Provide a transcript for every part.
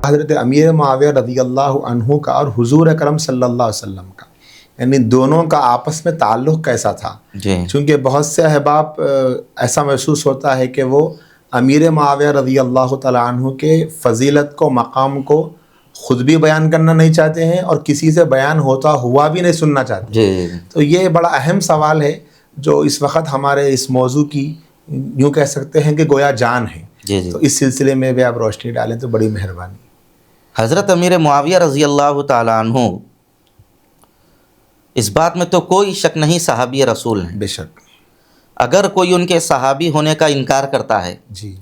حضرت امیر معاویہ رضی اللہ عنہ کا اور حضور اکرم صلی اللہ علیہ وسلم کا، یعنی دونوں کا آپس میں تعلق کیسا تھا؟ چونکہ بہت سے احباب ایسا محسوس ہوتا ہے کہ وہ امیر معاویہ رضی اللہ تعالیٰ عنہ کے فضیلت کو، مقام کو خود بھی بیان کرنا نہیں چاہتے ہیں اور کسی سے بیان ہوتا ہوا بھی نہیں سننا چاہتے۔ تو یہ بڑا اہم سوال ہے جو اس وقت ہمارے اس موضوع کی یوں کہہ سکتے ہیں کہ گویا جان ہے۔ تو اس سلسلے میں بھی آپ روشنی ڈالیں تو بڑی مہربانی۔ حضرت امیر معاویہ رضی اللہ تعالیٰ عنہ اس بات میں تو کوئی شک نہیں صحابی رسول ہیں، بے شک۔ اگر کوئی ان کے صحابی ہونے کا انکار کرتا ہے جی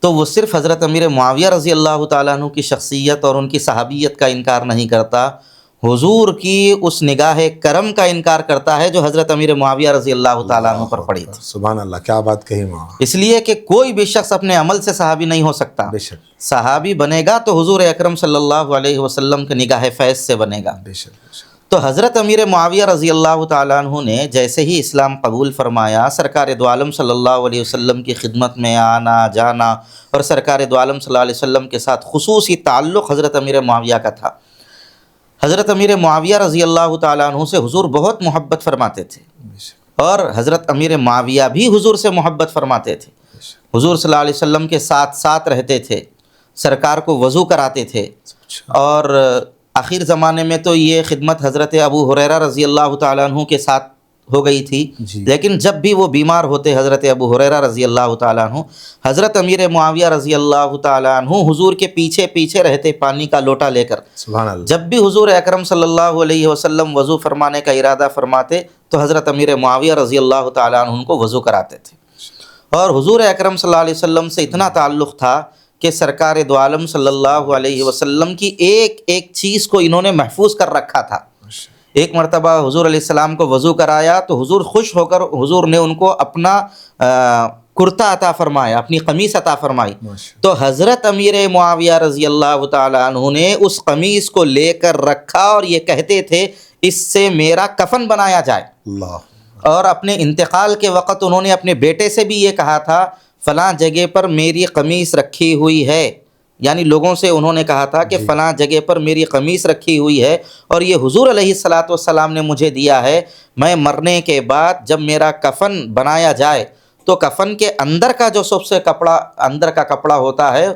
تو وہ صرف حضرت امیر معاویہ رضی اللہ تعالیٰ عنہ کی شخصیت اور ان کی صحابیت کا انکار نہیں کرتا، حضور کی اس نگاہ کرم کا انکار کرتا ہے جو حضرت امیر معاویہ رضی اللہ تعالیٰ عنہ پر پڑی تھی۔ سبحان اللہ، کیا بات کہی مولانا۔ اس لیے کہ کوئی بھی شخص اپنے عمل سے صحابی نہیں ہو سکتا، بے شک صحابی بنے گا تو حضور اکرم صلی اللہ علیہ وسلم کے نگاہ فیض سے بنے گا۔ بے شک بے شک۔ تو حضرت امیر معاویہ رضی اللہ تعالیٰ عنہ نے جیسے ہی اسلام قبول فرمایا، سرکار دو عالم صلی اللہ علیہ وسلم کی خدمت میں آنا جانا اور سرکار دو عالم صلی اللہ علیہ وسلم کے ساتھ خصوصی تعلق حضرت امیر معاویہ کا تھا۔ حضرت امیر معاویہ رضی اللہ تعالیٰ عنہ سے حضور بہت محبت فرماتے تھے اور حضرت امیر معاویہ بھی حضور سے محبت فرماتے تھے۔ حضور صلی اللہ علیہ وسلم کے ساتھ ساتھ رہتے تھے، سرکار کو وضو کراتے تھے، اور آخر زمانے میں تو یہ خدمت حضرت ابو ہریرہ رضی اللہ تعالیٰ عنہ کے ساتھ ہو گئی تھی، لیکن جب بھی وہ بیمار ہوتے حضرت ابو ہریرہ رضی اللہ تعالیٰ عنہ، حضرت امیر معاویہ رضی اللہ تعالیٰ عنہ حضور کے پیچھے پیچھے رہتے پانی کا لوٹا لے کر۔ سبحان اللہ۔ جب بھی حضور اکرم صلی اللہ علیہ وسلم وضو فرمانے کا ارادہ فرماتے تو حضرت امیر معاویہ رضی اللہ تعالیٰ عنہ ان کو وضو کراتے تھے، اور حضور اکرم صلی اللہ علیہ وسلم سے اتنا تعلق تھا کہ سرکار دو عالم صلی اللہ علیہ وسلم کی ایک ایک چیز کو انہوں نے محفوظ کر رکھا تھا۔ ایک مرتبہ حضور علیہ السلام کو وضو کرایا تو حضور خوش ہو کر حضور نے ان کو اپنا کرتا عطا فرمایا، اپنی قمیص عطا فرمائی، تو حضرت امیر معاویہ رضی اللہ تعالیٰ عنہ نے اس قمیص کو لے کر رکھا اور یہ کہتے تھے اس سے میرا کفن بنایا جائے۔ اللہ۔ اور اپنے انتقال کے وقت انہوں نے اپنے بیٹے سے بھی یہ کہا تھا فلاں جگہ پر میری قمیص رکھی ہوئی ہے، یعنی لوگوں سے انہوں نے کہا تھا کہ فلاں جگہ پر میری قمیص رکھی ہوئی ہے اور یہ حضور علیہ الصلاۃ والسلام نے مجھے دیا ہے، میں مرنے کے بعد جب میرا کفن بنایا جائے تو کفن کے اندر کا جو سب سے اندر کا کپڑا ہوتا ہے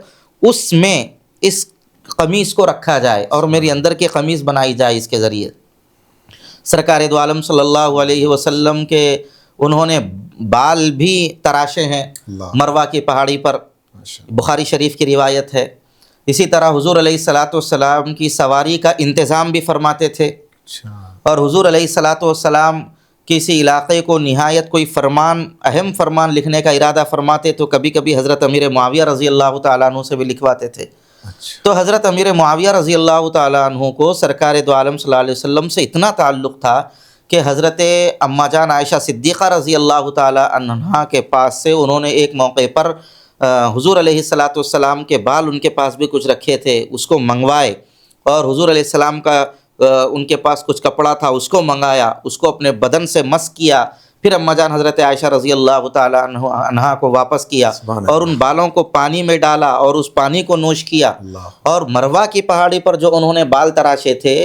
اس میں اس قمیص کو رکھا جائے اور میری اندر کی قمیص بنائی جائے اس کے ذریعے۔ سرکار دو عالم صلی اللہ علیہ وسلم کے انہوں نے بال بھی تراشے ہیں مروہ کی پہاڑی پر، بخاری شریف کی روایت ہے۔ اسی طرح حضور علیہ الصلاۃ والسلام کی سواری کا انتظام بھی فرماتے تھے، اور حضور علیہ الصلاۃ والسلام کسی علاقے کو نہایت کوئی فرمان، اہم فرمان لکھنے کا ارادہ فرماتے تو کبھی کبھی حضرت امیر معاویہ رضی اللہ تعالیٰ عنہ سے بھی لکھواتے تھے۔ تو حضرت امیر معاویہ رضی اللہ تعالیٰ عنہ کو سرکار دو عالم صلی اللہ علیہ وسلم سے اتنا تعلق تھا کہ حضرت اماں جان عائشہ صدیقہ رضی اللہ تعالیٰ عنہا کے پاس سے انہوں نے ایک موقع پر حضور علیہ الصلاۃ والسلام کے بال ان کے پاس بھی کچھ رکھے تھے، اس کو منگوائے، اور حضور علیہ السلام کا ان کے پاس کچھ کپڑا تھا اس کو منگایا، اس کو اپنے بدن سے مس کیا، پھر اماں جان حضرت عائشہ رضی اللہ تعالیٰ عنہا کو واپس کیا اور ان بالوں کو پانی میں ڈالا اور اس پانی کو نوش کیا، اور مروہ کی پہاڑی پر جو انہوں نے بال تراشے تھے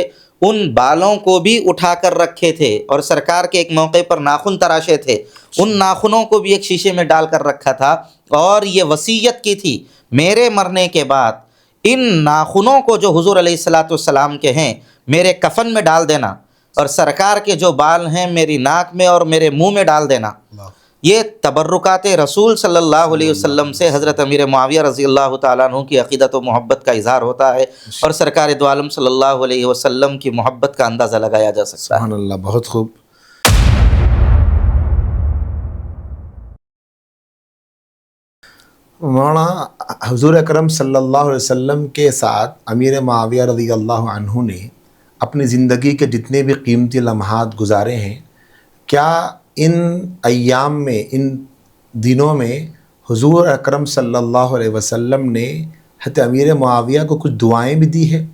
ان بالوں کو بھی اٹھا کر رکھے تھے، اور سرکار کے ایک موقع پر ناخن تراشے تھے، ان ناخنوں کو بھی ایک شیشے میں ڈال کر رکھا تھا، اور یہ وصیت کی تھی میرے مرنے کے بعد ان ناخنوں کو جو حضور علیہ الصلاۃ والسلام کے ہیں میرے کفن میں ڈال دینا، اور سرکار کے جو بال ہیں میری ناک میں اور میرے منہ میں ڈال دینا۔ یہ تبرکات رسول صلی اللہ علیہ وسلم سے حضرت امیر معاویہ رضی اللہ تعالیٰ عنہ کی عقیدت و محبت کا اظہار ہوتا ہے، اور سرکار دو عالم صلی اللہ علیہ وسلم کی محبت کا اندازہ لگایا جا سکتا ہے۔ سبحان اللہ، بہت خوب۔ مولانا، حضور اکرم صلی اللہ علیہ وسلم کے ساتھ امیر معاویہ رضی اللہ عنہ نے اپنی زندگی کے جتنے بھی قیمتی لمحات گزارے ہیں، کیا ان ایام میں، ان دنوں میں حضور اکرم صلی اللہ علیہ وسلم نے حضرت امیر معاویہ کو کچھ دعائیں بھی دی ہیں؟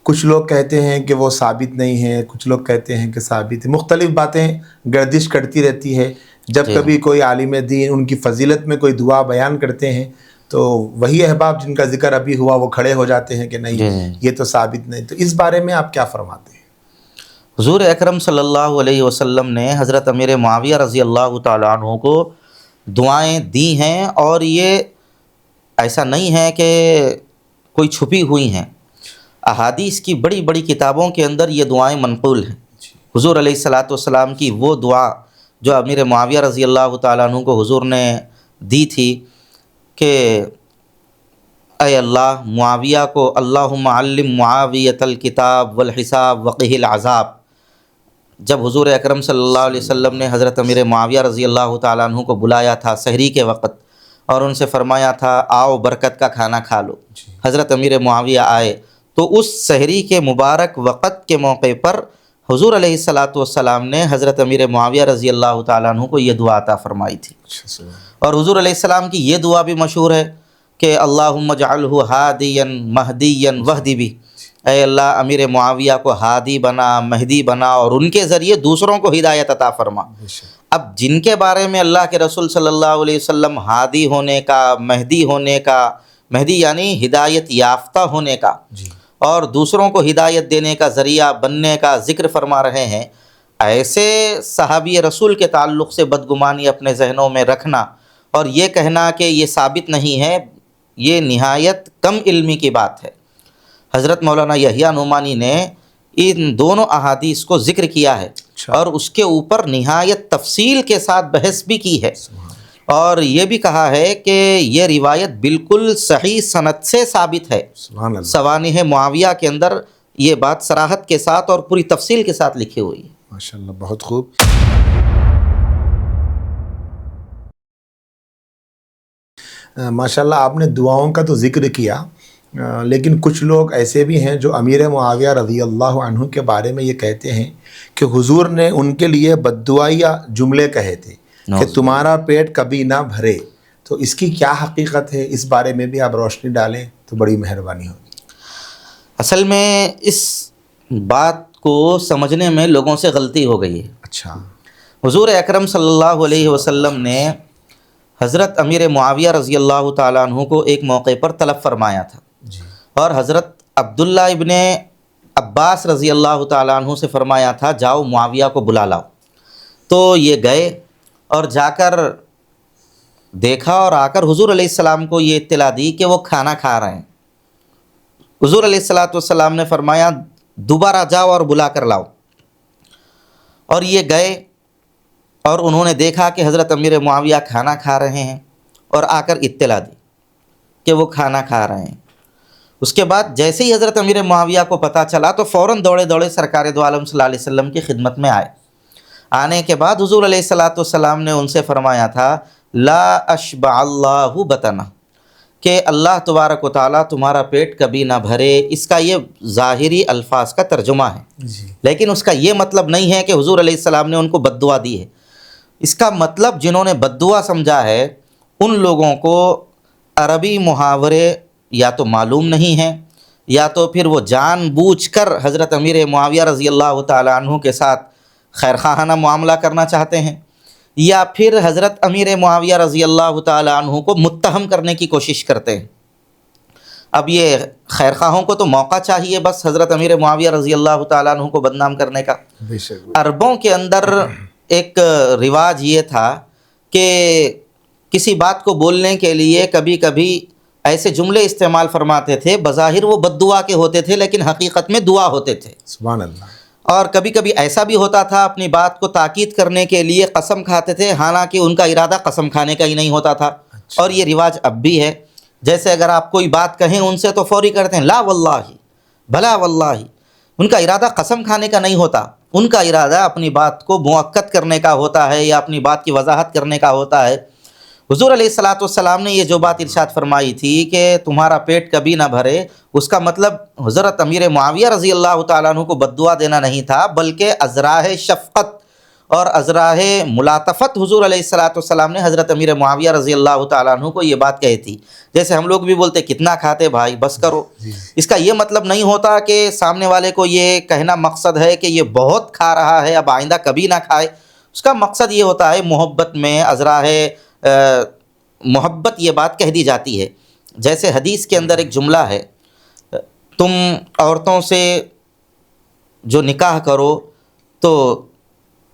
کچھ لوگ کہتے ہیں کہ وہ ثابت نہیں ہیں، کچھ لوگ کہتے ہیں کہ ثابت ہے، مختلف باتیں گردش کرتی رہتی ہے۔ جب کبھی کوئی عالم دین ان کی فضیلت میں کوئی دعا بیان کرتے ہیں تو وہی احباب جن کا ذکر ابھی ہوا وہ کھڑے ہو جاتے ہیں کہ نہیں یہ تو ثابت نہیں. تو اس بارے میں آپ کیا فرماتے ہیں؟ حضور اکرم صلی اللہ علیہ وسلم نے حضرت امیر معاویہ رضی اللہ تعالیٰ عنہ کو دعائیں دی ہیں، اور یہ ایسا نہیں ہے کہ کوئی چھپی ہوئی ہیں. احادیث کی بڑی بڑی کتابوں کے اندر یہ دعائیں منقول ہیں. حضور علیہ الصلاۃ والسلام کی وہ دعا جو امیر معاویہ رضی اللہ تعالیٰ عنہ کو حضور نے دی تھی کہ اے اللہ معاویہ کو اللہم علم معاویۃ الکتاب والحساب وقہ العذاب. جب حضور اکرم صلی اللہ علیہ وسلم نے حضرت امیر معاویہ رضی اللہ تعالیٰ عنہ کو بلایا تھا سحری کے وقت اور ان سے فرمایا تھا آؤ برکت کا کھانا کھا لو، حضرت امیر معاویہ آئے، تو اس سحری کے مبارک وقت کے موقع پر حضور علیہ الصلاۃ والسلام نے حضرت امیر معاویہ رضی اللہ تعالیٰ عنہ کو یہ دعا عطا فرمائی تھی. اور حضور علیہ السلام کی یہ دعا بھی مشہور ہے کہ اللہم اجعلہ ہادیا مہدیا واہدی بہ، اے اللہ امیر معاویہ کو ہادی بنا، مہدی بنا، اور ان کے ذریعے دوسروں کو ہدایت عطا فرما. اب جن کے بارے میں اللہ کے رسول صلی اللہ علیہ وسلم ہادی ہونے کا، مہدی ہونے کا، مہدی یعنی ہدایت یافتہ ہونے کا، اور دوسروں کو ہدایت دینے کا ذریعہ بننے کا ذکر فرما رہے ہیں، ایسے صحابی رسول کے تعلق سے بدگمانی اپنے ذہنوں میں رکھنا اور یہ کہنا کہ یہ ثابت نہیں ہے، یہ نہایت کم علمی کی بات ہے. حضرت مولانا یحییٰ نعمانی نے ان دونوں احادیث کو ذکر کیا ہے اور اس کے اوپر نہایت تفصیل کے ساتھ بحث بھی کی ہے، اور یہ بھی کہا ہے کہ یہ روایت بالکل صحیح سند سے ثابت ہے. سوانح معاویہ کے اندر یہ بات صراحت کے ساتھ اور پوری تفصیل کے ساتھ لکھی ہوئی ہے. ماشاءاللہ، بہت خوب. ماشاءاللہ آپ نے دعاؤں کا تو ذکر کیا، لیکن کچھ لوگ ایسے بھی ہیں جو امیر معاویہ رضی اللہ عنہ کے بارے میں یہ کہتے ہیں کہ حضور نے ان کے لیے بددعائیہ جملے کہے تھے کہ تمہارا پیٹ کبھی نہ بھرے. تو اس کی کیا حقیقت ہے؟ اس بارے میں بھی آپ روشنی ڈالیں تو بڑی مہربانی ہوگی. اصل میں اس بات کو سمجھنے میں لوگوں سے غلطی ہو گئی ہے. اچھا. حضور اکرم صلی اللہ علیہ وسلم نے حضرت امیر معاویہ رضی اللہ تعالیٰ عنہ کو ایک موقع پر طلب فرمایا تھا، اور حضرت عبداللہ ابن عباس رضی اللہ تعالیٰ عنہ سے فرمایا تھا جاؤ معاویہ کو بلا لاؤ. تو یہ گئے اور جا کر دیکھا اور آ کر حضور علیہ السلام کو یہ اطلاع دی کہ وہ کھانا کھا رہے ہیں. حضور علیہ الصلاۃ والسلام نے فرمایا دوبارہ جاؤ اور بلا کر لاؤ. اور یہ گئے اور انہوں نے دیکھا کہ حضرت امیر معاویہ کھانا کھا رہے ہیں اور آ کر اطلاع دی کہ وہ کھانا کھا رہے ہیں. اس کے بعد جیسے ہی حضرت امیر معاویہ کو پتہ چلا تو فوراً دوڑے دوڑے سرکار دو عالم صلی اللہ علیہ وسلم کی خدمت میں آئے. آنے کے بعد حضور علیہ الصلاۃ والسلام نے ان سے فرمایا تھا لا اشبع اللہ بطنہ، کہ اللہ تبارک و تعالیٰ تمہارا پیٹ کبھی نہ بھرے. اس کا یہ ظاہری الفاظ کا ترجمہ ہے، لیکن اس کا یہ مطلب نہیں ہے کہ حضور علیہ السلام نے ان کو بد دعا دی ہے. اس کا مطلب جنہوں نے بد دعا سمجھا ہے ان لوگوں کو عربی محاورے یا تو معلوم نہیں ہیں، یا تو پھر وہ جان بوجھ کر حضرت امیر معاویہ رضی اللہ تعالیٰ عنہ کے ساتھ خیرخواہانہ معاملہ کرنا چاہتے ہیں، یا پھر حضرت امیر معاویہ رضی اللہ تعالیٰ عنہ کو متہم کرنے کی کوشش کرتے ہیں. اب یہ خیرخواہوں کو تو موقع چاہیے بس حضرت امیر معاویہ رضی اللہ تعالیٰ عنہ کو بدنام کرنے کا. عربوں کے اندر ایک رواج یہ تھا کہ کسی بات کو بولنے کے لیے کبھی کبھی ایسے جملے استعمال فرماتے تھے، بظاہر وہ بد دعا کے ہوتے تھے لیکن حقیقت میں دعا ہوتے تھے. سبحان اللہ. اور کبھی کبھی ایسا بھی ہوتا تھا اپنی بات کو تاکید کرنے کے لیے قسم کھاتے تھے، حالانکہ ان کا ارادہ قسم کھانے کا ہی نہیں ہوتا تھا. اور یہ رواج اب بھی ہے. جیسے اگر آپ کوئی بات کہیں ان سے تو فوری کرتے ہیں لا واللہ، بھلا واللہ. ان کا ارادہ قسم کھانے کا نہیں ہوتا، ان کا ارادہ اپنی بات کو مؤکد کرنے کا ہوتا ہے یا اپنی بات کی وضاحت کرنے کا ہوتا ہے. حضور علیہ الصلاۃ والسلام نے یہ جو بات ارشاد فرمائی تھی کہ تمہارا پیٹ کبھی نہ بھرے، اس کا مطلب حضرت امیر معاویہ رضی اللہ تعالیٰ عنہ کو بد دعا دینا نہیں تھا، بلکہ ازراہ شفقت اور ازراہ ملاطفت حضور علیہ الصلاۃ والسلام نے حضرت امیر معاویہ رضی اللہ تعالیٰ عنہ کو یہ بات کہی تھی. جیسے ہم لوگ بھی بولتے کتنا کھاتے بھائی بس کرو. اس کا یہ مطلب نہیں ہوتا کہ سامنے والے کو یہ کہنا مقصد ہے کہ یہ بہت کھا رہا ہے اب آئندہ کبھی نہ کھائے. اس کا مقصد یہ ہوتا ہے محبت میں ازراہ محبت یہ بات کہہ دی جاتی ہے. جیسے حدیث کے اندر ایک جملہ ہے, تم عورتوں سے جو نکاح کرو تو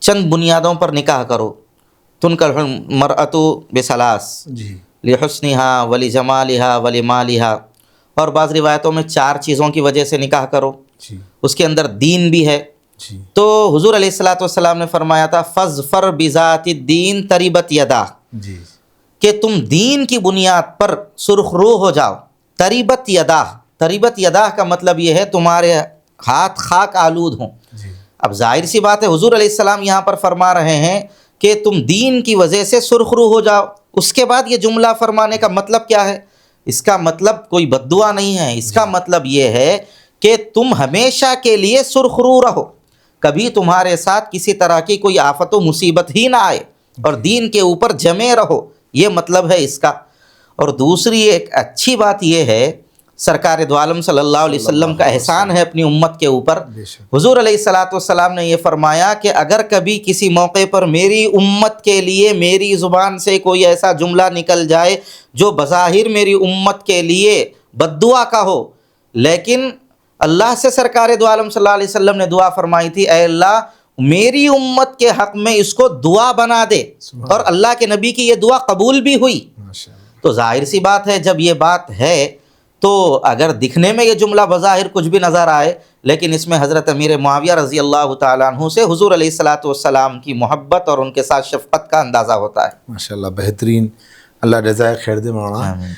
چند بنیادوں پر نکاح کرو. تنکح المرأۃ بثلاث جی لحسنها ولجمالها ولمالها, اور بعض روایتوں میں 4 چیزوں کی وجہ سے نکاح کرو. جی اس کے اندر دین بھی ہے. جی تو حضور علیہ الصلاۃ والسلام نے فرمایا تھا فاظفر بذات الدین تربت یدا, جی کہ تم دین کی بنیاد پر سرخ رو ہو جاؤ. تربت یدا, تربت یدا کا مطلب یہ ہے تمہارے ہاتھ خاک آلود ہوں. جی اب ظاہر سی بات ہے حضور علیہ السلام یہاں پر فرما رہے ہیں کہ تم دین کی وجہ سے سرخ رو ہو جاؤ. اس کے بعد یہ جملہ فرمانے کا مطلب کیا ہے؟ اس کا مطلب کوئی بد دعا نہیں ہے. اس کا مطلب یہ ہے کہ تم ہمیشہ کے لیے سرخ رو رہو, کبھی تمہارے ساتھ کسی طرح کی کوئی آفت و مصیبت ہی نہ آئے, اور دین کے اوپر جمے رہو, یہ مطلب ہے اس کا. اور دوسری ایک اچھی بات یہ ہے, سرکار دو عالم صلی اللہ علیہ وسلم کا احسان ہے اپنی امت کے اوپر. حضور علیہ الصلاۃ والسلام نے یہ فرمایا کہ اگر کبھی کسی موقع پر میری امت کے لیے میری زبان سے کوئی ایسا جملہ نکل جائے جو بظاہر میری امت کے لیے بد دعا کا ہو, لیکن اللہ سے سرکار دو عالم صلی اللہ علیہ وسلم نے دعا فرمائی تھی, اے اللہ میری امت کے حق میں اس کو دعا بنا دے, اور اللہ کے نبی کی یہ دعا قبول بھی ہوئی. تو ظاہر سی بات ہے جب یہ بات ہے تو اگر دکھنے میں یہ جملہ بظاہر کچھ بھی نظر آئے, لیکن اس میں حضرت امیر معاویہ رضی اللہ تعالیٰ عنہ سے حضور علیہ الصلاۃ والسلام کی محبت اور ان کے ساتھ شفقت کا اندازہ ہوتا ہے. ماشاء اللہ, بہترین, اللہ جزائے خیر دے مولانا. آمین.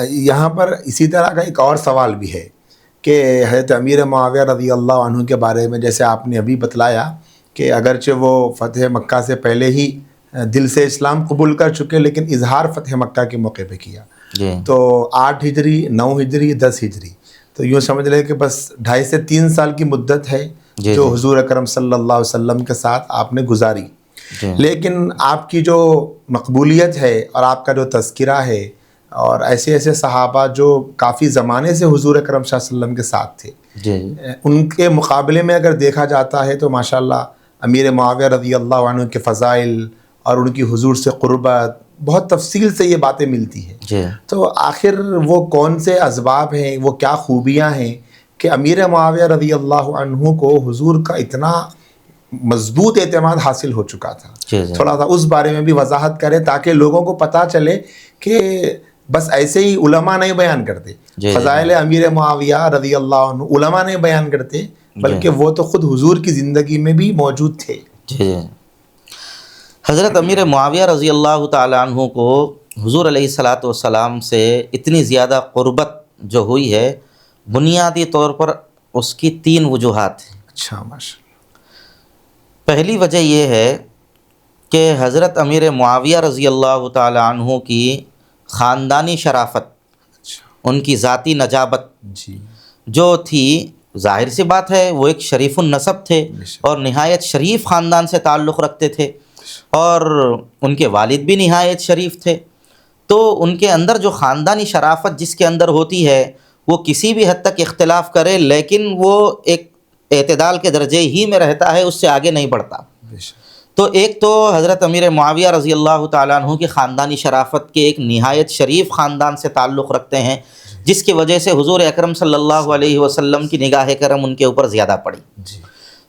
یہاں پر اسی طرح کا ایک اور سوال بھی ہے کہ حضرت امیر معاویہ رضی اللہ عنہ کے بارے میں جیسے آپ نے ابھی بتلایا کہ اگرچہ وہ فتح مکہ سے پہلے ہی دل سے اسلام قبول کر چکے, لیکن اظہار فتح مکہ کے موقع پہ کیا. تو 8 ہجری, 9 ہجری, 10 ہجری, تو یوں سمجھ لیں کہ بس 2.5 سے 3 سال کی مدت ہے جو حضور اکرم صلی اللہ علیہ وسلم کے ساتھ آپ نے گزاری. لیکن آپ کی جو مقبولیت ہے اور آپ کا جو تذکرہ ہے, اور ایسے ایسے صحابہ جو کافی زمانے سے حضور اکرم صلی اللہ علیہ وسلم کے ساتھ تھے, ان کے مقابلے میں اگر دیکھا جاتا ہے تو ماشاءاللہ امیر معاویہ رضی اللہ عنہ کے فضائل اور ان کی حضور سے قربت بہت تفصیل سے یہ باتیں ملتی ہیں. تو آخر وہ کون سے اسباب ہیں, وہ کیا خوبیاں ہیں کہ امیر معاویہ رضی اللہ عنہ کو حضور کا اتنا مضبوط اعتماد حاصل ہو چکا تھا؟ تھوڑا سا اس بارے میں بھی وضاحت کریں تاکہ لوگوں کو پتہ چلے کہ بس ایسے ہی علماء نہیں بیان کرتے, فضائل امیر معاویہ رضی اللہ عنہ علماء نہیں بیان کرتے, بلکہ وہ تو خود حضور کی زندگی میں بھی موجود تھے. حضرت امیر معاویہ رضی اللہ تعالیٰ عنہ کو حضور علیہ الصلاۃ والسلام سے اتنی زیادہ قربت جو ہوئی ہے, بنیادی طور پر اس کی 3 وجوہات ہیں. اچھا, ماشاء اللہ. پہلی وجہ یہ ہے کہ حضرت امیر معاویہ رضی اللہ تعالیٰ عنہ کی خاندانی شرافت, ان کی ذاتی نجابت جو تھی, ظاہر سی بات ہے وہ ایک شریف النسب تھے اور نہایت شریف خاندان سے تعلق رکھتے تھے, اور ان کے والد بھی نہایت شریف تھے. تو ان کے اندر جو خاندانی شرافت جس کے اندر ہوتی ہے وہ کسی بھی حد تک اختلاف کرے لیکن وہ ایک اعتدال کے درجے ہی میں رہتا ہے, اس سے آگے نہیں بڑھتا. تو ایک تو حضرت امیر معاویہ رضی اللہ تعالیٰ عنہ کی خاندانی شرافت کے ایک نہایت شریف خاندان سے تعلق رکھتے ہیں, جس کی وجہ سے حضور اکرم صلی اللہ علیہ وسلم کی نگاہ کرم ان کے اوپر زیادہ پڑی.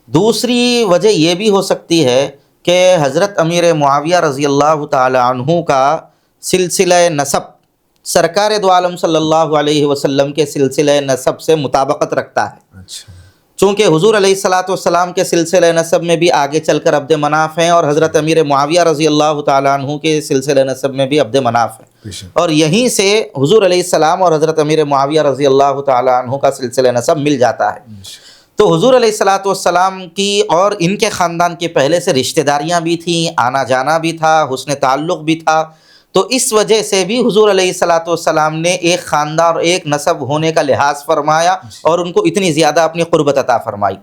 دوسری وجہ یہ بھی ہو سکتی ہے کہ حضرت امیر معاویہ رضی اللہ تعالیٰ عنہ کا سلسلہ نسب سرکار دو عالم صلی اللہ علیہ وسلم کے سلسلہ نسب سے مطابقت رکھتا ہے. چونکہ حضور علیہ الصلاۃ والسلام کے سلسلہ نسب میں بھی آگے چل کر عبد مناف ہیں, اور حضرت امیر معاویہ رضی اللہ تعالیٰ عنہ کے سلسلہ نسب میں بھی عبد مناف ہیں, اور یہیں سے حضور علیہ السلام اور حضرت امیر معاویہ رضی اللہ تعالیٰ عنہ کا سلسلہ نسب مل جاتا ہے. تو حضور علیہ الصلاۃ والسلام کی اور ان کے خاندان کے پہلے سے رشتہ داریاں بھی تھیں, آنا جانا بھی تھا, حسن تعلق بھی تھا. تو اس وجہ سے بھی حضور علیہ الصلاۃ والسلام نے ایک خاندان اور ایک نسب ہونے کا لحاظ فرمایا اور ان کو اتنی زیادہ اپنی قربت عطا فرمائی.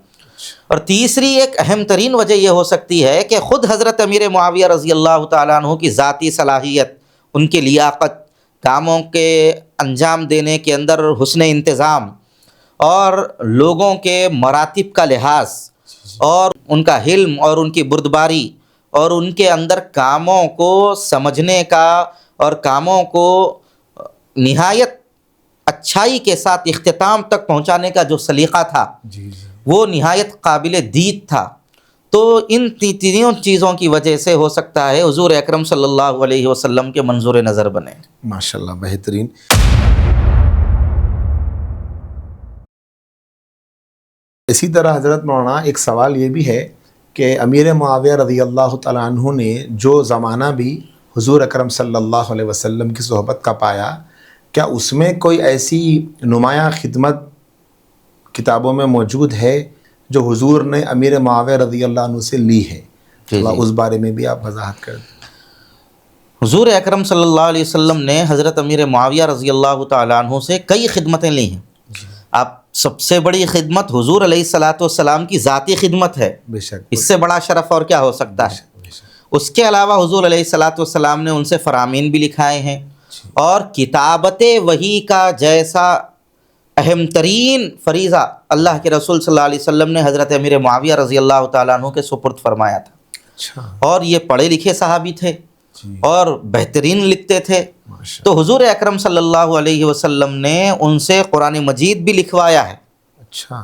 اور تیسری ایک اہم ترین وجہ یہ ہو سکتی ہے کہ خود حضرت امیر معاویہ رضی اللہ تعالیٰ عنہ کی ذاتی صلاحیت, ان کی لیاقت, کاموں کے انجام دینے کے اندر حسن انتظام اور لوگوں کے مراتب کا لحاظ اور ان کا حلم اور ان کی بردباری اور ان کے اندر کاموں کو سمجھنے کا اور کاموں کو نہایت اچھائی کے ساتھ اختتام تک پہنچانے کا جو سلیقہ تھا وہ نہایت قابل دید تھا. تو ان تینوں چیزوں کی وجہ سے ہو سکتا ہے حضور اکرم صلی اللہ علیہ وسلم کے منظور نظر بنے. ماشاءاللہ بہترین. اسی طرح حضرت مولانا ایک سوال یہ بھی ہے کہ امیر معاویہ رضی اللہ تعالیٰ عنہ نے جو زمانہ بھی حضور اکرم صلی اللہ علیہ وسلم کی صحبت کا پایا، کیا اس میں کوئی ایسی نمایاں خدمت کتابوں میں موجود ہے جو حضور نے امیر معاویہ رضی اللہ عنہ سے لی ہے؟ اس بارے میں بھی آپ وضاحت کر دیں. حضور اکرم صلی اللہ علیہ وسلم نے حضرت امیر معاویہ رضی اللہ تعالیٰ عنہ سے کئی خدمتیں لی ہیں. آپ سب سے بڑی خدمت حضور علیہ الصلاۃ والسلام کی ذاتی خدمت ہے. بے شک. اس سے بڑا شرف اور کیا ہو سکتا ہے؟ اس کے علاوہ حضور علیہ الصلاۃ والسلام نے ان سے فرامین بھی لکھائے ہیں، اور کتابت وحی کا جیسا اہم ترین فریضہ اللہ کے رسول صلی اللہ علیہ وسلم نے حضرت امیر معاویہ رضی اللہ تعالیٰ عنہ کے سپرد فرمایا تھا. اور یہ پڑھے لکھے صحابی تھے اور بہترین لکھتے تھے. تو حضور اکرم صلی اللہ علیہ وسلم نے ان سے قرآن مجید بھی لکھوایا ہے.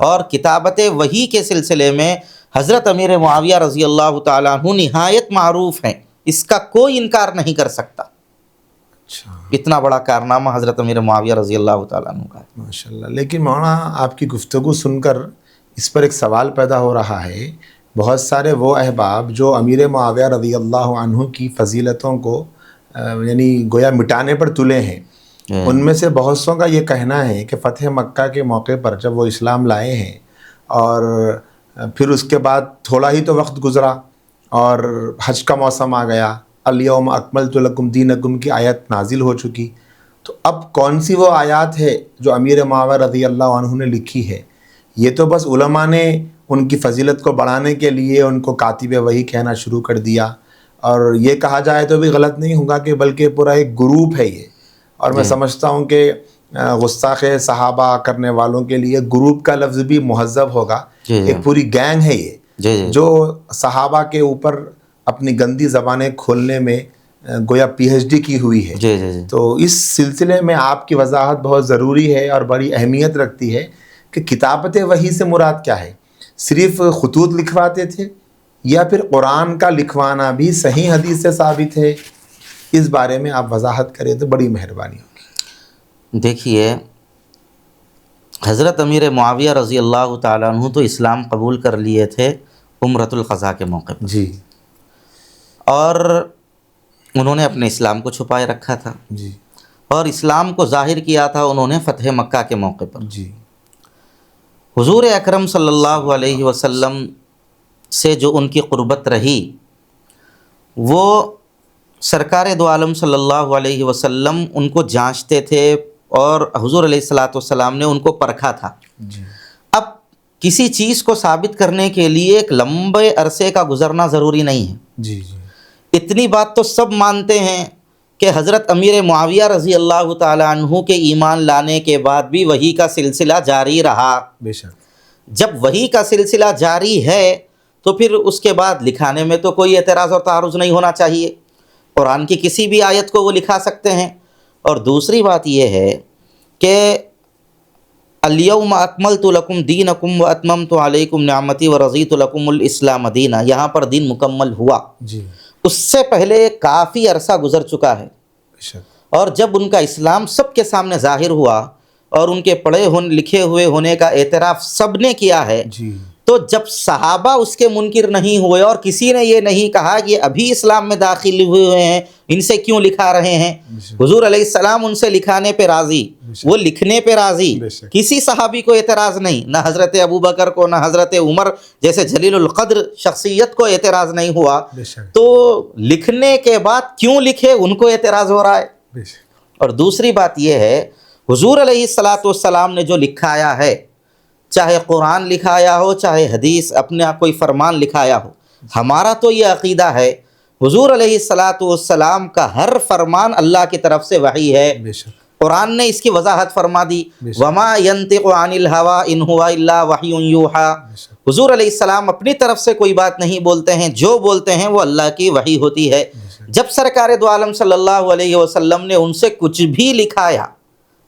اور کتابت وحی کے سلسلے میں حضرت امیر معاویہ رضی اللہ تعالیٰ عنہ نہایت معروف ہیں، اس کا کوئی انکار نہیں کر سکتا. اتنا بڑا کارنامہ حضرت امیر معاویہ رضی اللہ تعالیٰ عنہ کا ہے. ماشاءاللہ. لیکن مولانا آپ کی گفتگو سن کر اس پر ایک سوال پیدا ہو رہا ہے. بہت سارے وہ احباب جو امیر معاویہ رضی اللہ عنہ کی فضیلتوں کو یعنی گویا مٹانے پر تلے ہیں، ان میں سے بہت سوں کا یہ کہنا ہے کہ فتح مکہ کے موقع پر جب وہ اسلام لائے ہیں اور پھر اس کے بعد تھوڑا ہی تو وقت گزرا اور حج کا موسم آ گیا، الیوم اکملت لکم دینکم کی آیت نازل ہو چکی. تو اب کون سی وہ آیات ہے جو امیر معاویہ رضی اللہ عنہ نے لکھی ہے؟ یہ تو بس علماء نے ان کی فضیلت کو بڑھانے کے لیے ان کو کاتب وحی کہنا شروع کر دیا، اور یہ کہا جائے تو بھی غلط نہیں ہوگا کہ بلکہ پورا ایک گروپ ہے یہ. اور میں سمجھتا ہوں کہ گستاخ صحابہ کرنے والوں کے لیے گروپ کا لفظ بھی مہذب ہوگا. ایک پوری گینگ ہے یہ جو صحابہ کے اوپر اپنی گندی زبانیں کھولنے میں گویا پی ایچ ڈی کی ہوئی ہے. تو اس سلسلے میں آپ کی وضاحت بہت ضروری ہے اور بڑی اہمیت رکھتی ہے کہ کتابت وحی سے مراد کیا ہے؟ صرف خطوط لکھواتے تھے یا پھر قرآن کا لکھوانا بھی صحیح حدیث سے ثابت ہے؟ اس بارے میں آپ وضاحت کریں تو بڑی مہربانی ہوگی. دیکھیے، حضرت امیر معاویہ رضی اللہ تعالیٰ عنہ تو اسلام قبول کر لیے تھے عمرۃ القضاء کے موقع پر. اور انہوں نے اپنے اسلام کو چھپائے رکھا تھا. اور اسلام کو ظاہر کیا تھا انہوں نے فتح مکہ کے موقع پر. حضور اکرم صلی اللہ علیہ وسلم سے جو ان کی قربت رہی، وہ سرکار دو عالم صلی اللہ علیہ وسلم ان کو جانچتے تھے اور حضور علیہ الصلاۃ والسلام نے ان کو پرکھا تھا. اب کسی چیز کو ثابت کرنے کے لیے ایک لمبے عرصے کا گزرنا ضروری نہیں ہے. اتنی بات تو سب مانتے ہیں کہ حضرت امیر معاویہ رضی اللہ تعالیٰ عنہ کے ایمان لانے کے بعد بھی وحی کا سلسلہ جاری رہا. بے شک. جب وحی کا سلسلہ جاری ہے تو پھر اس کے بعد لکھانے میں تو کوئی اعتراض اور تعارض نہیں ہونا چاہیے. قرآن کی کسی بھی آیت کو وہ لکھا سکتے ہیں. اور دوسری بات یہ ہے کہ الیوم اکملت لکم دینکم واتممت علیکم نعمتی ورضیت لکم الاسلام دینا، یہاں پر دین مکمل ہوا. اس سے پہلے کافی عرصہ گزر چکا ہے. اور جب ان کا اسلام سب کے سامنے ظاہر ہوا اور ان کے پڑھے لکھے ہوئے ہونے کا اعتراف سب نے کیا ہے، تو جب صحابہ اس کے منکر نہیں ہوئے اور کسی نے یہ نہیں کہا کہ یہ ابھی اسلام میں داخل ہوئے ہیں، ان سے کیوں لکھا رہے ہیں، حضور علیہ السلام ان سے لکھانے پہ راضی، وہ لکھنے پہ راضی. کسی صحابی کو اعتراض نہیں، نہ حضرت ابو بکر کو، نہ حضرت عمر جیسے جلیل القدر شخصیت کو اعتراض نہیں ہوا. تو لکھنے کے بعد کیوں لکھے ان کو اعتراض ہو رہا ہے. اور دوسری بات یہ ہے، حضور علیہ الصلاۃ والسلام نے جو لکھایا ہے، چاہے قرآن لکھایا ہو، چاہے حدیث اپنا کوئی فرمان لکھایا ہو، ہمارا تو یہ عقیدہ ہے حضور علیہ الصلاۃ والسلام کا ہر فرمان اللہ کی طرف سے وحی ہے. قرآن نے اس کی وضاحت فرما دی، وما ینطق عن الہوا ان ہوا الا وحی یوحیٰ، حضور علیہ السلام اپنی طرف سے کوئی بات نہیں بولتے ہیں، جو بولتے ہیں وہ اللہ کی وحی ہوتی ہے۔ جب سرکار دو عالم صلی اللہ علیہ وسلم نے ان سے کچھ بھی لکھایا،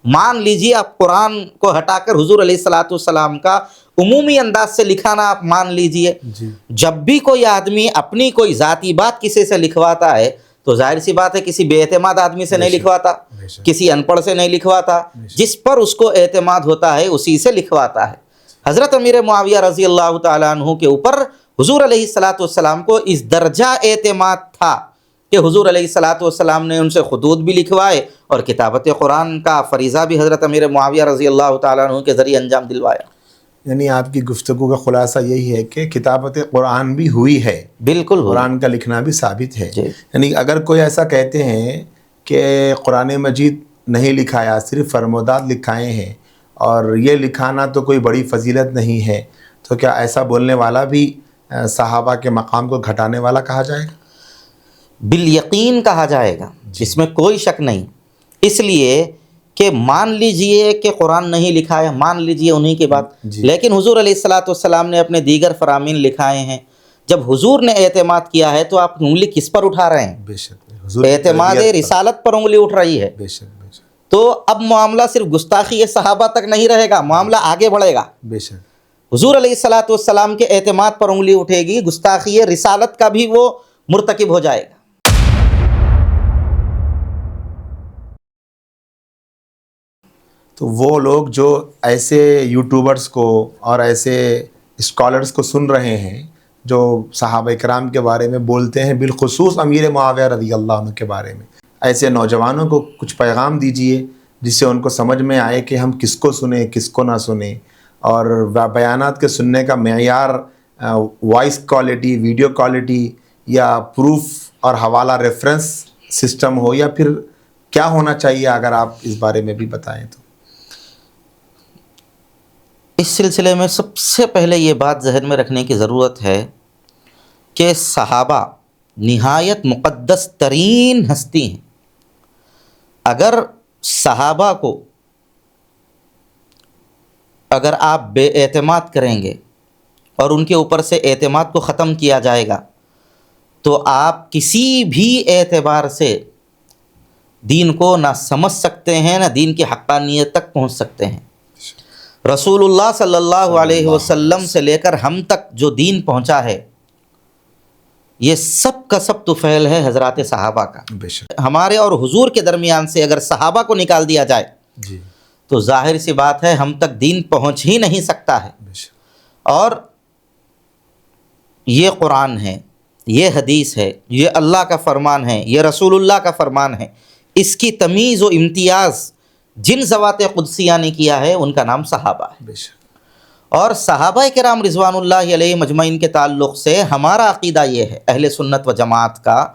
مان لیجیے آپ قرآن کو ہٹا کر حضور علیہ السلام کا عمومی انداز سے لکھانا آپ مان لیجیے، جب بھی کوئی آدمی اپنی کوئی ذاتی بات کسی سے لکھواتا ہے تو ظاہر سی بات ہے کسی بے اعتماد آدمی سے نہیں لکھواتا، کسی ان پڑھ سے نہیں لکھواتا، جس پر اس کو اعتماد ہوتا ہے اسی سے لکھواتا ہے۔ حضرت امیر معاویہ رضی اللہ تعالیٰ عنہ کے اوپر حضور علیہ السلام کو اس درجہ اعتماد تھا کہ حضور علیہ السلام نے ان سے خطوط بھی لکھوائے اور کتابت قرآن کا فریضہ بھی حضرت امیر معاویہ رضی اللہ تعالیٰ عنہ کے ذریعے انجام دلوایا۔ یعنی آپ کی گفتگو کا خلاصہ یہی ہے کہ کتابت قرآن بھی ہوئی ہے، بالکل قرآن کا لکھنا بھی ثابت ہے۔ یعنی اگر کوئی ایسا کہتے ہیں کہ قرآن مجید نہیں لکھایا، صرف فرمودات لکھائے ہیں اور یہ لکھانا تو کوئی بڑی فضیلت نہیں ہے، تو کیا ایسا بولنے والا بھی صحابہ کے مقام کو گھٹانے والا کہا جائے گا؟ بالیقین کہا جائے گا، اس میں کوئی شک نہیں، اس لیے کہ مان لیجئے کہ قرآن نہیں لکھا ہے، مان لیجئے انہی کی بات، لیکن حضور علیہ السلام نے اپنے دیگر فرامین لکھائے ہیں۔ جب حضور نے اعتماد کیا ہے تو آپ انگلی کس پر اٹھا رہے ہیں؟ بے شک اعتماد رسالت پر انگلی اٹھ رہی ہے۔ بے شک تو اب معاملہ صرف گستاخی صحابہ تک نہیں رہے گا، معاملہ آگے بڑھے گا۔ بے شک حضور علیہ السلام کے اعتماد پر انگلی اٹھے گی، گستاخی رسالت کا بھی وہ مرتکب ہو جائے گا۔ تو وہ لوگ جو ایسے یوٹیوبرز کو اور ایسے اسکالرز کو سن رہے ہیں جو صحابہ کرام کے بارے میں بولتے ہیں، بالخصوص امیر معاویہ رضی اللہ عنہ کے بارے میں، ایسے نوجوانوں کو کچھ پیغام دیجئے جس سے ان کو سمجھ میں آئے کہ ہم کس کو سنیں کس کو نہ سنیں، اور بیانات کے سننے کا معیار وائس کوالٹی، ویڈیو کوالٹی، یا پروف اور حوالہ ریفرنس سسٹم ہو، یا پھر کیا ہونا چاہیے، اگر آپ اس بارے میں بھی بتائیں تو۔ اس سلسلے میں سب سے پہلے یہ بات ذہن میں رکھنے کی ضرورت ہے کہ صحابہ نہایت مقدس ترین ہستی ہیں۔ اگر صحابہ کو اگر آپ بے اعتماد کریں گے اور ان کے اوپر سے اعتماد کو ختم کیا جائے گا تو آپ کسی بھی اعتبار سے دین کو نہ سمجھ سکتے ہیں، نہ دین کی حقانیت تک پہنچ سکتے ہیں۔ رسول اللہ صلی اللہ علیہ وسلم سے لے کر ہم تک جو دین پہنچا ہے، یہ سب کا سب طفیل ہے حضرات صحابہ کا۔ ہمارے اور حضور کے درمیان سے اگر صحابہ کو نکال دیا جائے تو ظاہر سی بات ہے ہم تک دین پہنچ ہی نہیں سکتا ہے۔ اور یہ قرآن ہے، یہ حدیث ہے، یہ اللہ کا فرمان ہے، یہ رسول اللہ کا فرمان ہے، اس کی تمیز و امتیاز جن ذوات قدسیہ نے کیا ہے ان کا نام صحابہ ہے۔ اور صحابہ کرام رضوان اللہ علیہ مجمعین کے تعلق سے ہمارا عقیدہ یہ ہے اہل سنت و جماعت کا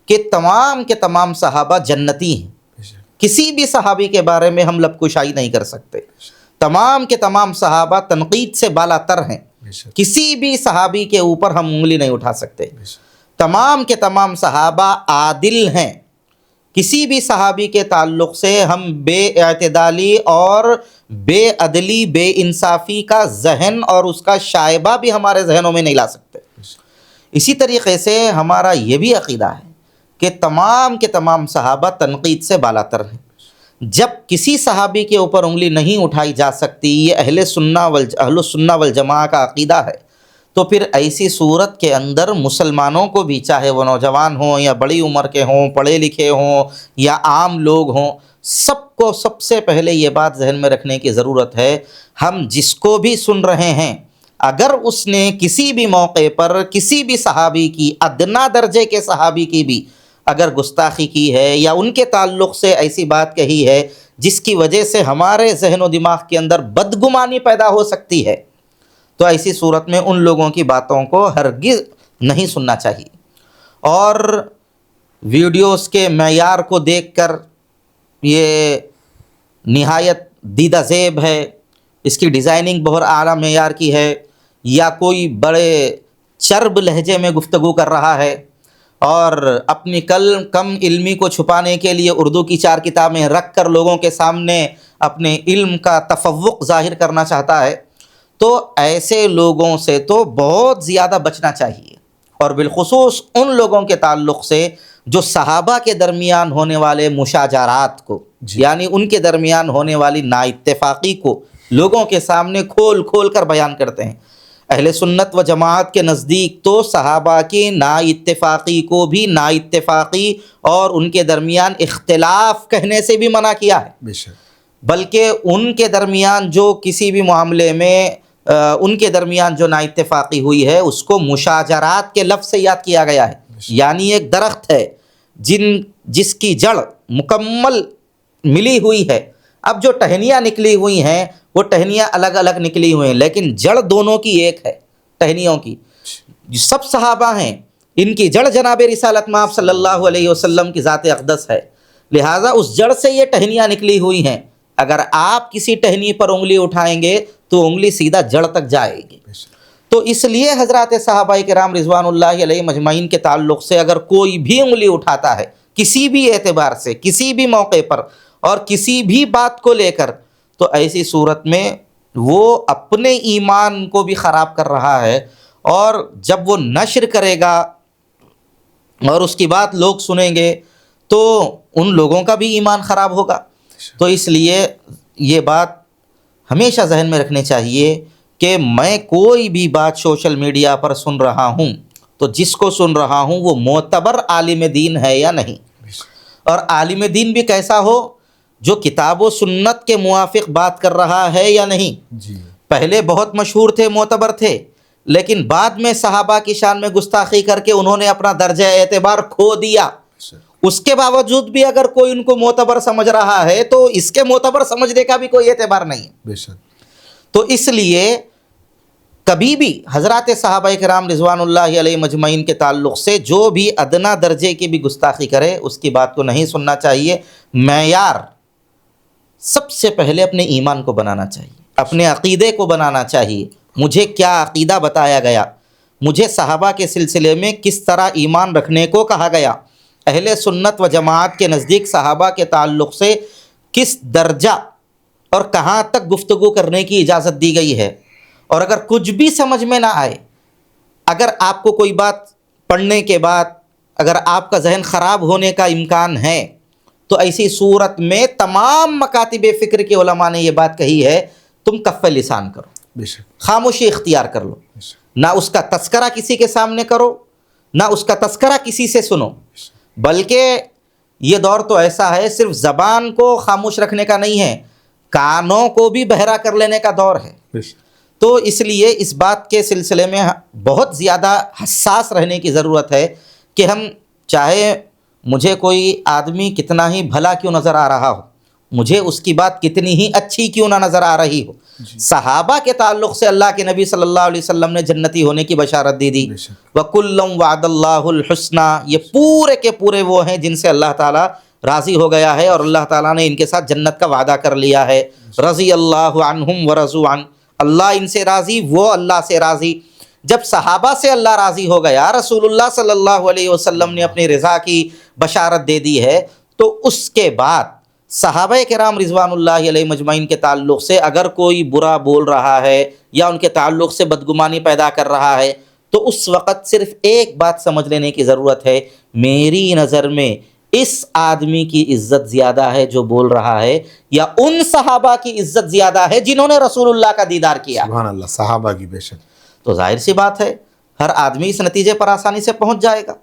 کہ تمام کے تمام صحابہ جنتی ہیں۔ کسی بھی صحابی کے بارے میں ہم لب کشائی نہیں کر سکتے، تمام کے تمام صحابہ تنقید سے بالا تر ہیں، کسی بھی صحابی کے اوپر ہم انگلی نہیں اٹھا سکتے، تمام کے تمام صحابہ عادل ہیں، کسی بھی صحابی کے تعلق سے ہم بے اعتدالی اور بے عدلی، بے انصافی کا ذہن اور اس کا شائبہ بھی ہمارے ذہنوں میں نہیں لا سکتے۔ اسی طریقے سے ہمارا یہ بھی عقیدہ ہے کہ تمام کے تمام صحابہ تنقید سے بالا تر ہیں۔ جب کسی صحابی کے اوپر انگلی نہیں اٹھائی جا سکتی، یہ اہل السنہ والجماعہ کا عقیدہ ہے، تو پھر ایسی صورت کے اندر مسلمانوں کو بھی، چاہے وہ نوجوان ہوں یا بڑی عمر کے ہوں، پڑھے لکھے ہوں یا عام لوگ ہوں، سب کو سب سے پہلے یہ بات ذہن میں رکھنے کی ضرورت ہے، ہم جس کو بھی سن رہے ہیں اگر اس نے کسی بھی موقع پر کسی بھی صحابی کی، ادنا درجے کے صحابی کی بھی اگر گستاخی کی ہے یا ان کے تعلق سے ایسی بات کہی ہے جس کی وجہ سے ہمارے ذہن و دماغ کے اندر بدگمانی پیدا ہو سکتی ہے، تو ایسی صورت میں ان لوگوں کی باتوں کو ہرگز نہیں سننا چاہیے۔ اور ویڈیوز کے معیار کو دیکھ کر یہ نہایت دیدہ زیب ہے، اس کی ڈیزائننگ بہت اعلیٰ معیار کی ہے، یا کوئی بڑے چرب لہجے میں گفتگو کر رہا ہے، اور اپنی کم علمی کو چھپانے کے لیے اردو کی 4 کتابیں رکھ کر لوگوں کے سامنے اپنے علم کا تفوق ظاہر کرنا چاہتا ہے، تو ایسے لوگوں سے تو بہت زیادہ بچنا چاہیے، اور بالخصوص ان لوگوں کے تعلق سے جو صحابہ کے درمیان ہونے والے مشاجرات کو، یعنی ان کے درمیان ہونے والی نا اتفاقی کو لوگوں کے سامنے کھول کھول کر بیان کرتے ہیں۔ اہل سنت و جماعت کے نزدیک تو صحابہ کی نا اتفاقی کو بھی نا اتفاقی اور ان کے درمیان اختلاف کہنے سے بھی منع کیا ہے، بے شک، بلکہ ان کے درمیان جو کسی بھی معاملے میں ان کے درمیان جو نا اتفاقی ہوئی ہے اس کو مشاجرات کے لفظ سے یاد کیا گیا ہے، یعنی ایک درخت ہے جس کی جڑ مکمل ملی ہوئی ہے، اب جو ٹہنیاں نکلی ہوئی ہیں وہ ٹہنیاں الگ الگ نکلی ہوئی ہیں، لیکن جڑ دونوں کی ایک ہے، ٹہنیوں کی جو سب صحابہ ہیں ان کی جڑ جناب رسالت مآب صلی اللہ علیہ وسلم کی ذات اقدس ہے، لہٰذا اس جڑ سے یہ ٹہنیاں نکلی ہوئی ہیں، اگر آپ کسی ٹہنی پر انگلی اٹھائیں گے تو انگلی سیدھا جڑ تک جائے گی۔ تو اس لیے حضرات صحابہ کرام رضوان اللہ علیہ مجمعین کے تعلق سے اگر کوئی بھی انگلی اٹھاتا ہے کسی بھی اعتبار سے، کسی بھی موقع پر اور کسی بھی بات کو لے کر، تو ایسی صورت میں وہ اپنے ایمان کو بھی خراب کر رہا ہے، اور جب وہ نشر کرے گا اور اس کی بات لوگ سنیں گے تو ان لوگوں کا بھی ایمان خراب ہوگا۔ تو اس لیے یہ بات ہمیشہ ذہن میں رکھنی چاہیے کہ میں کوئی بھی بات سوشل میڈیا پر سن رہا ہوں تو جس کو سن رہا ہوں وہ معتبر عالم دین ہے یا نہیں، اور عالم دین بھی کیسا ہو، جو کتاب و سنت کے موافق بات کر رہا ہے یا نہیں۔ پہلے بہت مشہور تھے، معتبر تھے، لیکن بعد میں صحابہ کی شان میں گستاخی کر کے انہوں نے اپنا درجہ اعتبار کھو دیا، اس کے باوجود بھی اگر کوئی ان کو معتبر سمجھ رہا ہے تو اس کے معتبر سمجھنے کا بھی کوئی اعتبار نہیں ہے۔ بے شک۔ تو اس لیے کبھی بھی حضرات صحابہ کرام رضوان اللہ علیہ مجمعین کے تعلق سے جو بھی ادنا درجے کی بھی گستاخی کرے اس کی بات کو نہیں سننا چاہیے۔ معیار سب سے پہلے اپنے ایمان کو بنانا چاہیے، اپنے عقیدے کو بنانا چاہیے، مجھے کیا عقیدہ بتایا گیا، مجھے صحابہ کے سلسلے میں کس طرح ایمان رکھنے کو کہا گیا، اہل سنت و جماعت کے نزدیک صحابہ کے تعلق سے کس درجہ اور کہاں تک گفتگو کرنے کی اجازت دی گئی ہے۔ اور اگر کچھ بھی سمجھ میں نہ آئے، اگر آپ کو کوئی بات پڑھنے کے بعد اگر آپ کا ذہن خراب ہونے کا امکان ہے تو ایسی صورت میں تمام مکاتب فکر کے علماء نے یہ بات کہی ہے، تم کف لسان کرو، بے شک، خاموشی اختیار کر لو، نہ اس کا تذکرہ کسی کے سامنے کرو، نہ اس کا تذکرہ کسی سے سنو، بلکہ یہ دور تو ایسا ہے صرف زبان کو خاموش رکھنے کا نہیں ہے، کانوں کو بھی بہرا کر لینے کا دور ہے۔ بے شک۔ تو اس لیے اس بات کے سلسلے میں بہت زیادہ حساس رہنے کی ضرورت ہے کہ ہم چاہے مجھے کوئی آدمی کتنا ہی بھلا کیوں نظر آ رہا ہو، مجھے اس کی بات کتنی ہی اچھی کیوں نہ نظر آ رہی ہو، صحابہ کے تعلق سے اللہ کے نبی صلی اللہ علیہ وسلم نے جنتی ہونے کی بشارت دی دی، وَكُلًّا وَعَدَ اللَّهُ الْحُسْنَى، یہ پورے کے پورے وہ ہیں جن سے اللہ تعالیٰ راضی ہو گیا ہے، اور اللہ تعالیٰ نے ان کے ساتھ جنت کا وعدہ کر لیا ہے۔ رضی اللہ عنہم ورضوا عنہ، اللہ ان سے راضی، وہ اللہ سے راضی۔ جب صحابہ سے اللہ راضی ہو گیا، رسول اللہ صلی اللہ علیہ وسلم نے اپنی رضا کی بشارت دے دی ہے، تو اس کے بعد صحابہ کرام رضوان اللہ علیہ مجمعین کے تعلق سے اگر کوئی برا بول رہا ہے یا ان کے تعلق سے بدگمانی پیدا کر رہا ہے تو اس وقت صرف ایک بات سمجھ لینے کی ضرورت ہے، میری نظر میں اس آدمی کی عزت زیادہ ہے جو بول رہا ہے، یا ان صحابہ کی عزت زیادہ ہے جنہوں نے رسول اللہ کا دیدار کیا۔ سبحان اللہ، صحابہ کی بے شک۔ تو ظاہر سی بات ہے ہر آدمی اس نتیجے پر آسانی سے پہنچ جائے گا۔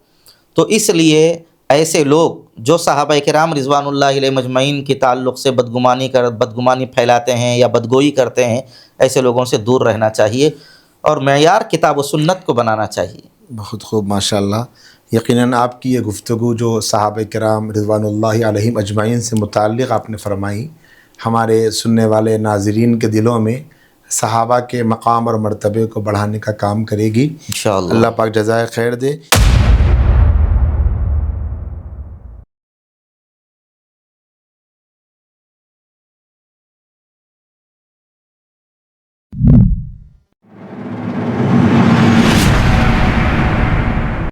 تو اس لیے ایسے لوگ جو صحابہ کرام رضوان اللہ علیہ مجمعین کے تعلق سے بدگمانی پھیلاتے ہیں یا بدگوئی کرتے ہیں، ایسے لوگوں سے دور رہنا چاہیے اور معیار کتاب و سنت کو بنانا چاہیے۔ بہت خوب، ماشاءاللہ۔ یقیناً آپ کی یہ گفتگو جو صحابہ کرام رضوان اللہ علیہم اجمعین سے متعلق آپ نے فرمائی، ہمارے سننے والے ناظرین کے دلوں میں صحابہ کے مقام اور مرتبے کو بڑھانے کا کام کرے گی۔ انشاءاللہ اللہ پاک جزائے خیر دے۔